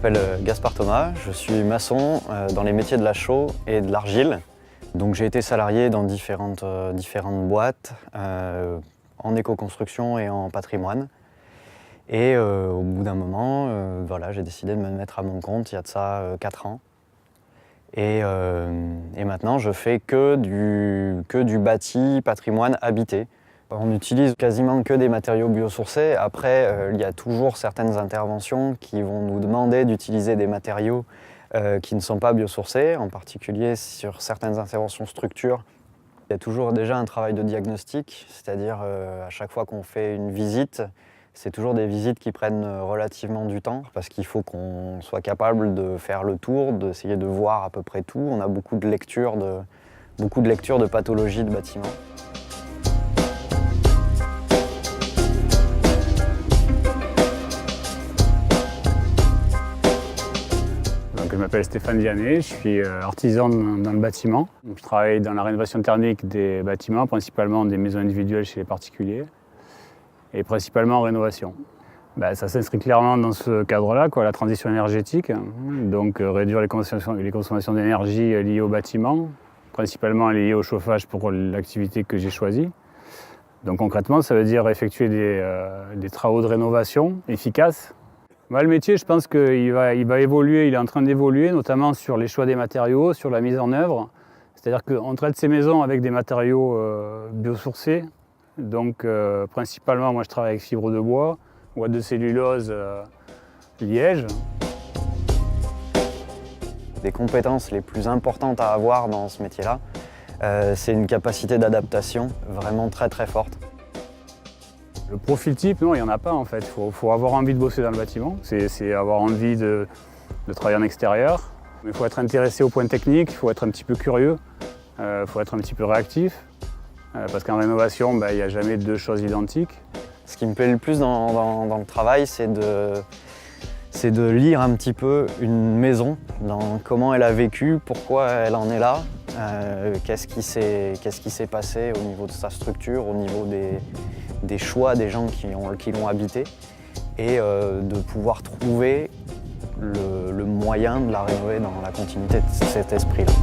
m'appelle Gaspard Thomas, je suis maçon dans les métiers de la chaux et de l'argile. Donc j'ai été salarié dans différentes boîtes en éco-construction et en patrimoine. Et au bout d'un moment, voilà, j'ai décidé de me mettre à mon compte il y a de ça 4 ans. Et maintenant, je fais que du bâti, patrimoine habité. On n'utilise quasiment que des matériaux biosourcés. Après, il y a toujours certaines interventions qui vont nous demander d'utiliser des matériaux qui ne sont pas biosourcés, en particulier sur certaines interventions structures. Il y a toujours déjà un travail de diagnostic, c'est-à-dire à chaque fois qu'on fait une visite, c'est toujours des visites qui prennent relativement du temps parce qu'il faut qu'on soit capable de faire le tour, d'essayer de voir à peu près tout. On a beaucoup de lectures de pathologie de bâtiments. Je m'appelle Stéphane Vianney, je suis artisan dans le bâtiment. Je travaille dans la rénovation thermique des bâtiments, principalement des maisons individuelles chez les particuliers, et principalement en rénovation. Ça s'inscrit clairement dans ce cadre-là, la transition énergétique, donc réduire les consommations d'énergie liées au bâtiment, principalement liées au chauffage pour l'activité que j'ai choisie. Donc concrètement, ça veut dire effectuer des travaux de rénovation efficaces. Le métier, je pense qu'il va évoluer, il est en train d'évoluer, notamment sur les choix des matériaux, sur la mise en œuvre. C'est-à-dire qu'on traite ces maisons avec des matériaux biosourcés. Donc principalement, moi je travaille avec fibre de bois, ouate de cellulose, liège. Les compétences les plus importantes à avoir dans ce métier-là, c'est une capacité d'adaptation vraiment très très forte. Le profil type, non, il n'y en a pas en fait. Il faut avoir envie de bosser dans le bâtiment, c'est avoir envie de travailler en extérieur. Il faut être intéressé aux points techniques, il faut être un petit peu curieux, il faut être un petit peu réactif. Parce qu'en rénovation, il n'y a jamais deux choses identiques. Ce qui me plaît le plus dans le travail, c'est de lire un petit peu une maison, dans comment elle a vécu, pourquoi elle en est là, qu'est-ce qui s'est passé au niveau de sa structure, au niveau des choix des gens qui l'ont habité, et de pouvoir trouver le moyen de la rénover dans la continuité de cet esprit-là.